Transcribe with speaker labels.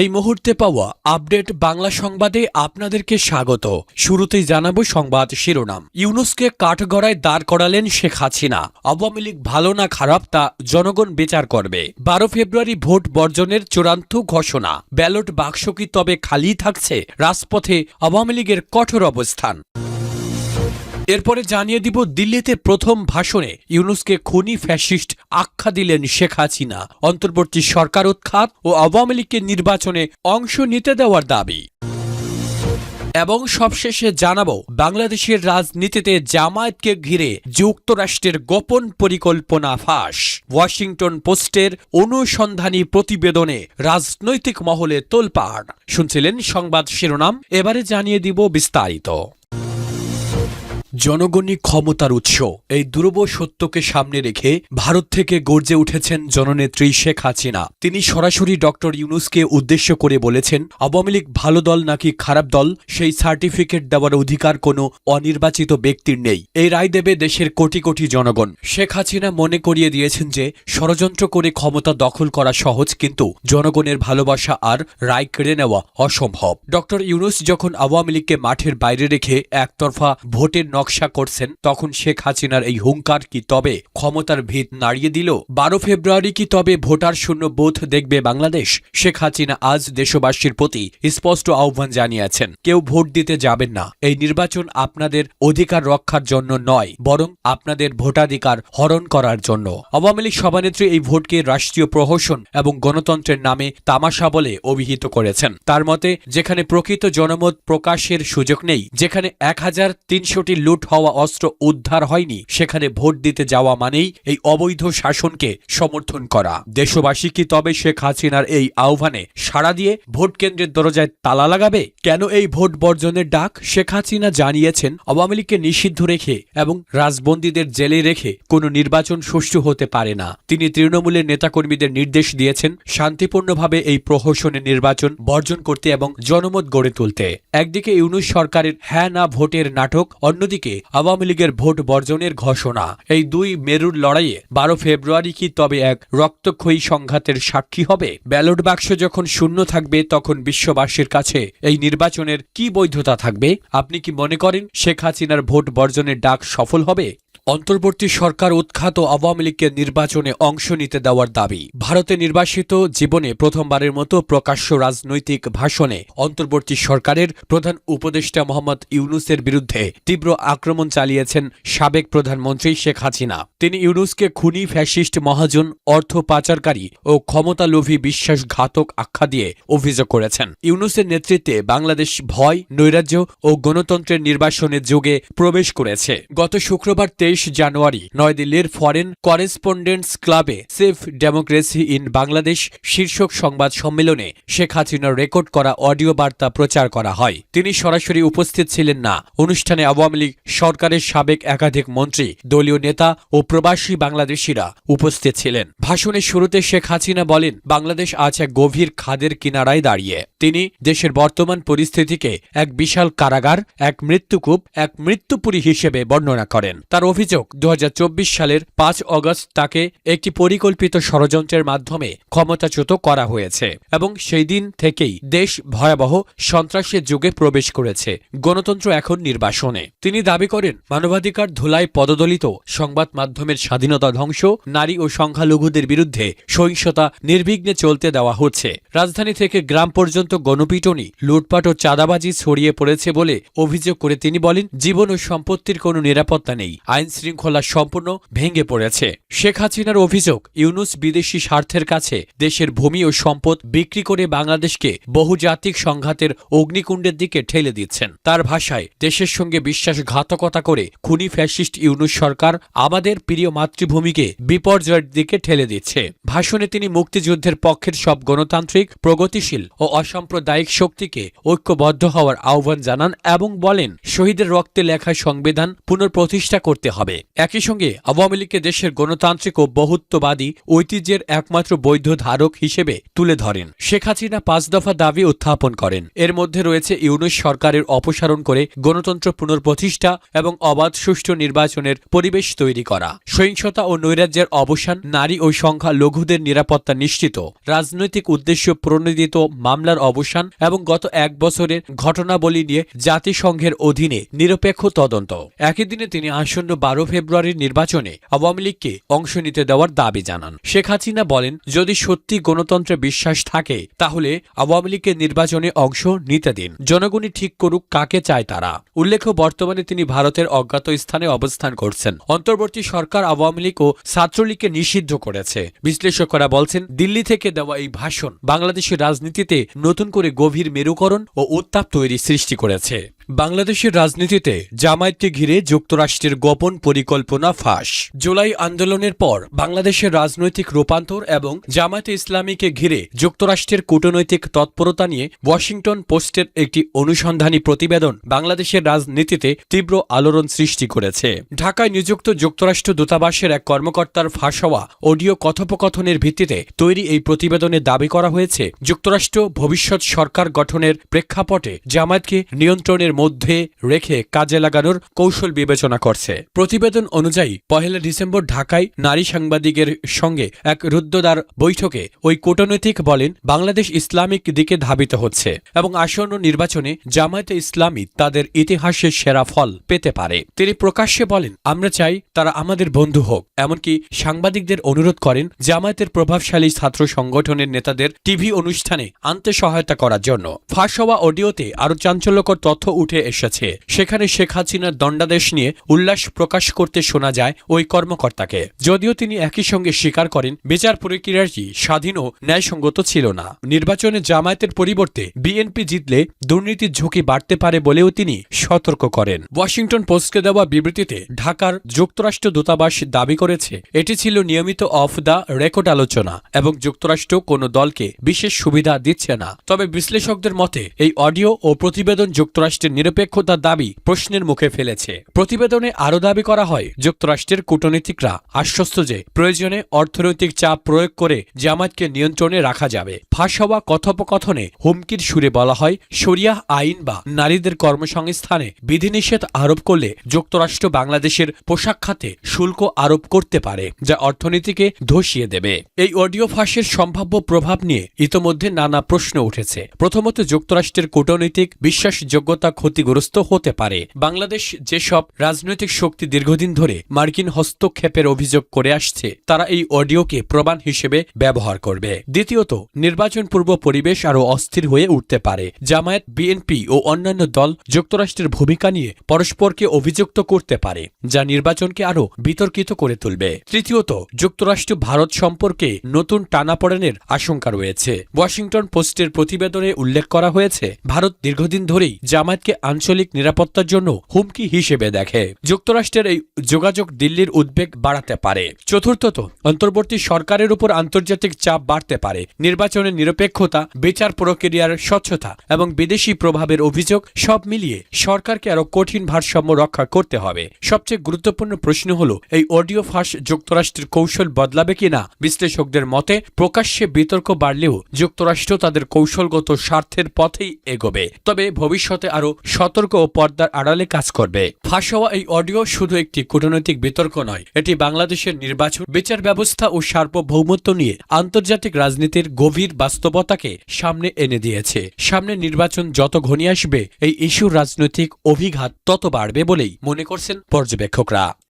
Speaker 1: এই মুহূর্তে পাওয়া আপডেট বাংলা সংবাদে আপনাদেরকে স্বাগত। শুরুতেই জানাবো সংবাদ শিরোনাম। ইউনূসকে কাঠগড়ায় দাঁড় করালেন শেখ হাসিনা। আওয়ামী লীগ ভালো না খারাপ তা জনগণ বিচার করবে। 12 ফেব্রুয়ারি ভোট বর্জনের চূড়ান্ত ঘোষণা। ব্যালট বাক্স কি তবে খালি থাকছে? রাজপথে আওয়ামী লীগের কঠোর অবস্থান। এরপরে জানিয়ে দিব, দিল্লিতে প্রথম ভাষণে ইউনূসকে খুনি ফ্যাসিস্ট আখ্যা দিলেন শেখ হাসিনা। অন্তর্বর্তী সরকার উৎখাত ও আওয়ামী লীগকে নির্বাচনে অংশ নিতে দেওয়ার দাবি। এবং সবশেষে জানাবো, বাংলাদেশের রাজনীতিতে জামায়াতকে ঘিরে যুক্তরাষ্ট্রের গোপন পরিকল্পনা ফাঁস। ওয়াশিংটন পোস্টের অনুসন্ধানী প্রতিবেদনে রাজনৈতিক মহলে তোলপাড়। শুনছিলেন সংবাদ শিরোনাম, এবারে জানিয়ে দিব বিস্তারিত। জনগণই ক্ষমতার উৎস, এই দুর্বল সত্যকে সামনে রেখে ভারত থেকে গর্জে উঠেছেন জননেত্রী শেখ হাসিনা। তিনি সরাসরি ডক্টর ইউনূসকে উদ্দেশ্য করে বলেছেন, আওয়ামী লীগ ভালো দল নাকি খারাপ দল সেই সার্টিফিকেট দেওয়ার অধিকার কোনো অনির্বাচিত ব্যক্তির নেই। এই রায় দেবে দেশের কোটি কোটি জনগণ। শেখ হাসিনা মনে করিয়ে দিয়েছেন যে ষড়যন্ত্র করে ক্ষমতা দখল করা সহজ, কিন্তু জনগণের ভালোবাসা আর রায় কেড়ে নেওয়া অসম্ভব। ডক্টর ইউনূস যখন আওয়ামী লীগকে মাঠের বাইরে রেখে একতরফা ভোটের নকশা করছেন, তখন শেখ হাসিনার এই হুঙ্কার কি তবে ক্ষমতার ভিত নাড়িয়ে দিল? 12 ফেব্রুয়ারি কি তবে ভোটার শূন্য বুথ দেখবে বাংলাদেশ? শেখ হাসিনা আজ দেশবাসীর প্রতি স্পষ্ট আহ্বান জানিয়েছেন, কেউ ভোট দিতে যাবেন না। এই নির্বাচন আপনাদের অধিকার রক্ষার জন্য নয়, বরং আপনাদের ভোটাধিকার হরণ করার জন্য। আওয়ামী লীগ সভানেত্রী এই ভোটকে রাষ্ট্রীয় প্রহসন এবং গণতন্ত্রের নামে তামাশা বলে অভিহিত করেছেন। তার মতে, যেখানে প্রকৃত জনমত প্রকাশের সুযোগ নেই, যেখানে 1300টি লুট হওয়া অস্ত্র উদ্ধার হয়নি, সেখানে ভোট দিতে যাওয়া মানেই এই অবৈধ শাসনকে সমর্থন করা। দেশবাসী কি তবে শেখ হাসিনার এই আহ্বানে সাড়া দিয়ে ভোট কেন্দ্রের দরজায় তালা লাগাবে? কেন এই ভোট বর্জনের ডাক? শেখ হাসিনা জানিয়েছেন, আওয়ামী লীগকে নিষিদ্ধ রেখে এবং রাজবন্দীদের জেলে রেখে কোনো নির্বাচন সুষ্ঠু হতে পারে না। তিনি তৃণমূলের নেতাকর্মীদের নির্দেশ দিয়েছেন শান্তিপূর্ণভাবে এই প্রহসনের নির্বাচন বর্জন করতে এবং জনমত গড়ে তুলতে। একদিকে ইউনূস সরকারের হ্যাঁ না ভোটের নাটক, অন্যদিকে আওয়ামী লীগের ভোট বর্জনের ঘোষণা। এই দুই মেরুর লড়াইয়ে 12 ফেব্রুয়ারি কি তবে এক রক্তক্ষয়ী সংঘাতের সাক্ষী হবে? ব্যালট বাক্স যখন শূন্য থাকবে, তখন বিশ্ববাসীর কাছে এই নির্বাচনের কি বৈধতা থাকবে? আপনি কি মনে করেন শেখ হাসিনার ভোট বর্জনের ডাক সফল হবে? অন্তর্বর্তী সরকার উৎখাত ও আওয়ামী লীগকে নির্বাচনে অংশ নিতে দেওয়ার দাবি। ভারতে নির্বাসিত জীবনে প্রথমবারের মতো প্রকাশ্য রাজনৈতিক ভাষণে অন্তর্বর্তী সরকারের প্রধান উপদেষ্টা মোহাম্মদ ইউনূসের বিরুদ্ধে তীব্র আক্রমণ চালিয়েছেন সাবেক প্রধানমন্ত্রী শেখ হাসিনা। তিনি ইউনূসকে খুনি, ফ্যাসিস্ট, মহাজন, অর্থ পাচারকারী ও ক্ষমতালোভী বিশ্বাসঘাতক আখ্যা দিয়ে অভিযোগ করেছেন। ইউনূসের নেতৃত্বে বাংলাদেশ ভয়, নৈরাজ্য ও গণতন্ত্রের নির্বাসনের যুগে প্রবেশ করেছে। গত শুক্রবার 23 জানুয়ারি নয়াদিল্লির ফরেন করেসপন্ডেন্টস ক্লাবে সেফ ডেমোক্রেসি ইন বাংলাদেশ শীর্ষক সংবাদ সম্মেলনে শেখ হাসিনার রেকর্ড করা অডিও বার্তা প্রচার করা হয়। তিনি সরাসরি উপস্থিত ছিলেন না। অনুষ্ঠানে আওয়ামী লীগ সরকারের সাবেক একাধিক মন্ত্রী, দলীয় নেতা ও প্রবাসী বাংলাদেশিরা উপস্থিত ছিলেন। ভাষণের শুরুতে শেখ হাসিনা বলেন, বাংলাদেশ আজ এক গভীর খাদের কিনারায় দাঁড়িয়ে। তিনি দেশের বর্তমান পরিস্থিতিকে এক বিশাল কারাগার, এক মৃত্যুকূপ, এক মৃত্যুপুরী হিসেবে বর্ণনা করেন। তার অভিযোগ, 2024 সালের 5 অগস্ট তাকে একটি পরিকল্পিত ষড়যন্ত্রের মাধ্যমে ক্ষমতাচ্যুত করা হয়েছে এবং সেই দিন থেকেই দেশ ভয়াবহ সন্ত্রাসের যুগে প্রবেশ করেছে। গণতন্ত্র এখন নির্বাসনে। তিনি দাবি করেন, মানবাধিকার ধুলায় পদদলিত, সংবাদ মাধ্যমের স্বাধীনতা ধ্বংস, নারী ও সংখ্যালঘুদের বিরুদ্ধে সহিংসতা নির্বিঘ্নে চলতে দেওয়া হচ্ছে। রাজধানী থেকে গ্রাম পর্যন্ত গণপিটুনি, লুটপাট ও চাঁদাবাজি ছড়িয়ে পড়েছে বলে অভিযোগ করে তিনি বলেন, জীবন ও সম্পত্তির কোনো নিরাপত্তা নেই, আইন শৃঙ্খলা সম্পূর্ণ ভেঙে পড়েছে। শেখ হাসিনার অভিযোগ, ইউনূস বিদেশি স্বার্থের কাছে দেশের ভূমি ও সম্পদ বিক্রি করে বাংলাদেশকে বহুজাতিক সংঘাতের অগ্নিকুণ্ডের দিকে ঠেলে দিচ্ছেন। তার ভাষায়, দেশের সঙ্গে বিশ্বাসঘাতকতা করে খুনি ফ্যাসিস্ট ইউনূস সরকার আমাদের প্রিয় মাতৃভূমিকে বিপর্যয়ের দিকে ঠেলে দিচ্ছে। ভাষণে তিনি মুক্তিযুদ্ধের পক্ষের সব গণতান্ত্রিক, প্রগতিশীল ও অসাম্প্রদায়িক শক্তিকে ঐক্যবদ্ধ হওয়ার আহ্বান জানান এবং বলেন, শহীদের রক্তে লেখা সংবিধান পুনঃপ্রতিষ্ঠা করতে হবে। একই সঙ্গে আওয়ামী লীগকে দেশের গণতান্ত্রিক ও বহুত্ববাদী ঐতিহ্যের একমাত্র বৈধ ধারক হিসেবে তুলে ধরেন। শেখ হাসিনা 5 দফা দাবি উত্থাপন করেন। এর মধ্যে রয়েছে ইউনূস সরকারের অপসারণ করে গণতন্ত্র পুনঃপ্রতিষ্ঠা প্রতিষ্ঠা এবং অবাধ সুষ্ঠু নির্বাচনের পরিবেশ তৈরি করা, সহিংসতা ও নৈরাজ্যের অবসান, নারী ও সংখ্যালঘুদের নিরাপত্তা নিশ্চিত, রাজনৈতিক উদ্দেশ্য প্রণোদিত মামলার অবসান এবং গত 1 বছরের ঘটনাবলী নিয়ে জাতিসংঘের অধীনে নিরপেক্ষ তদন্ত। একই দিনে তিনি আসন্ন 12 ফেব্রুয়ারির নির্বাচনে আওয়ামী লীগকে অংশ নিতে দেওয়ার দাবি জানান। শেখ হাসিনা বলেন, যদি সত্যি গণতন্ত্রে বিশ্বাস থাকে তাহলে আওয়ামী লীগকে নির্বাচনে অংশ নিতে দিন, জনগণই ঠিক করুক কাকে চায় তারা। উল্লেখ্য, বর্তমানে তিনি ভারতের অজ্ঞাত স্থানে অবস্থান করছেন। অন্তর্বর্তী সরকার আওয়ামী লীগ ও ছাত্রলীগকে নিষিদ্ধ করেছে। বিশ্লেষকরা বলছেন, দিল্লি থেকে দেওয়া এই ভাষণ বাংলাদেশের রাজনীতিতে নতুন করে গভীর মেরুকরণ ও উত্তাপ তৈরি সৃষ্টি করেছে। বাংলাদেশের রাজনীতিতে জামায়াতকে ঘিরে যুক্তরাষ্ট্রের গোপন পরিকল্পনা ফাঁস। জুলাই আন্দোলনের পর বাংলাদেশের রাজনৈতিক রূপান্তর এবং জামায়াতে ইসলামীকে ঘিরে যুক্তরাষ্ট্রের কূটনৈতিক তৎপরতা নিয়ে ওয়াশিংটন পোস্টের একটি অনুসন্ধানী প্রতিবেদন বাংলাদেশের রাজনীতিতে তীব্র আলোড়ন সৃষ্টি করেছে। ঢাকায় নিযুক্ত যুক্তরাষ্ট্র দূতাবাসের এক কর্মকর্তার ফাঁস হওয়া অডিও কথোপকথনের ভিত্তিতে তৈরি এই প্রতিবেদনে দাবি করা হয়েছে, যুক্তরাষ্ট্র ভবিষ্যৎ সরকার গঠনের প্রেক্ষাপটে জামায়াতকে নিয়ন্ত্রণের মধ্যে রেখে কাজে লাগানোর কৌশল বিবেচনা করছে। প্রতিবেদন অনুযায়ী 1 ডিসেম্বর ঢাকায় নারী সাংবাদিকের সঙ্গে এক রুদ্ধদ্বার বৈঠকে ওই কূটনৈতিক বলেন, বাংলাদেশ ইসলামিক দিকে ধাবিত হচ্ছে এবং আসন্ন নির্বাচনে জামায়াতে ইসলামী তাদের ইতিহাসের সেরা ফল পেতে পারে। তিনি প্রকাশ্যে বলেন, আমরা চাই তারা আমাদের বন্ধু হোক। এমনকি সাংবাদিকদের অনুরোধ করেন জামায়াতের প্রভাবশালী ছাত্র সংগঠনের নেতাদের টিভি অনুষ্ঠানে আনতে সহায়তা করার জন্য। ফাঁস হওয়া অডিওতে আরও চাঞ্চল্যকর তথ্য উঠে এসেছে। সেখানে শেখ হাসিনার দণ্ডাদেশ নিয়ে উল্লাস প্রকাশ করতে শোনা যায় ওই কর্মকর্তাকে, যদিও তিনি একই সঙ্গে স্বীকার করেন বিচার প্রক্রিয়াটি স্বাধীন ও ন্যায়সঙ্গত ছিল না। নির্বাচনে জামায়াতের পরিবর্তে বিএনপি জিতলে দুর্নীতির ঝুঁকি বাড়তে পারে বলেও তিনি সতর্ক করেন। ওয়াশিংটন পোস্টকে দেওয়া বিবৃতিতে ঢাকার যুক্তরাষ্ট্র দূতাবাস দাবি করেছে, এটি ছিল নিয়মিত অফ দ্য রেকর্ড আলোচনা এবং যুক্তরাষ্ট্র কোনো দলকে বিশেষ সুবিধা দিচ্ছে না। তবে বিশ্লেষকদের মতে এই অডিও ও প্রতিবেদন যুক্তরাষ্ট্রের নিরপেক্ষতার দাবি প্রশ্নের মুখে ফেলেছে। প্রতিবেদনে আরও দাবি করা হয়, যুক্তরাষ্ট্রের কূটনীতিকরা আশ্বস্ত যে প্রয়োজনে অর্থনৈতিক চাপ প্রয়োগ করে জামায়াতকে নিয়ন্ত্রণে রাখা যাবে। ফাঁস হওয়া কথোপকথনে হুমকির সুরে বলা হয়, শরিয়াহ আইন বা নারীদের কর্মসংস্থানে বিধিনিষেধ আরোপ করলে যুক্তরাষ্ট্র বাংলাদেশের পোশাক খাতে শুল্ক আরোপ করতে পারে, যা অর্থনীতিকে ধসিয়ে দেবে। এই অডিও ফাঁসের সম্ভাব্য প্রভাব নিয়ে ইতোমধ্যে নানা প্রশ্ন উঠেছে। প্রথমত, যুক্তরাষ্ট্রের কূটনৈতিক বিশ্বাসযোগ্যতা ক্ষতিগ্রস্ত হতে পারে। বাংলাদেশ যেসব রাজনৈতিক শক্তি দীর্ঘদিন ধরে মার্কিন হস্তক্ষেপের অভিযোগ করে আসছে, তারা এই অডিওকে প্রমাণ হিসেবে ব্যবহার করবে। দ্বিতীয়ত, নির্বাচন পূর্ব পরিবেশ আরও অস্থির হয়ে উঠতে পারে। জামায়াত, বিএনপি ও অন্যান্য দল যুক্তরাষ্ট্রের ভূমিকা নিয়ে পরস্পরকে অভিযুক্ত করতে পারে, যা নির্বাচনকে আরও বিতর্কিত করে তুলবে। তৃতীয়ত, যুক্তরাষ্ট্র ভারত সম্পর্কে নতুন টানাপোড়েনের আশঙ্কা রয়েছে। ওয়াশিংটন পোস্টের প্রতিবেদনে উল্লেখ করা হয়েছে, ভারত দীর্ঘদিন ধরেই জামায়াতকে আঞ্চলিক নিরাপত্তার জন্য হুমকি হিসেবে দেখে। যুক্তরাষ্ট্রের এই যোগাযোগ দিল্লির উদ্বেগ বাড়াতে পারে। চতুর্থত, অন্তর্বর্তী সরকারের উপর আন্তর্জাতিক চাপ বাড়তে পারে। নির্বাচনের নিরপেক্ষতা, বিচার প্রক্রিয়ার স্বচ্ছতা এবং বিদেশি প্রভাবের অভিযোগ সব মিলিয়ে সরকারকে আরও কঠিন ভারসাম্য রক্ষা করতে হবে। সবচেয়ে গুরুত্বপূর্ণ প্রশ্ন হল, এই অডিও ফাঁস যুক্তরাষ্ট্রের কৌশল বদলাবে কিনা। বিশ্লেষকদের মতে, প্রকাশ্যে বিতর্ক বাড়লেও যুক্তরাষ্ট্র তাদের কৌশলগত স্বার্থের পথেই এগোবে, তবে ভবিষ্যতে আরও সতর্ক ও পর্দার আড়ালে কাজ করবে। ফাঁস হওয়া এই অডিও শুধু একটি কূটনৈতিক বিতর্ক নয়, এটি বাংলাদেশের নির্বাচন, বিচার ব্যবস্থা ও সার্বভৌমত্ব নিয়ে আন্তর্জাতিক রাজনীতির গভীর বাস্তবতাকে সামনে এনে দিয়েছে। সামনে নির্বাচন যত ঘনিয়ে আসবে, এই ইস্যুর রাজনৈতিক অভিঘাত তত বাড়বে বলেই মনে করছেন পর্যবেক্ষকরা।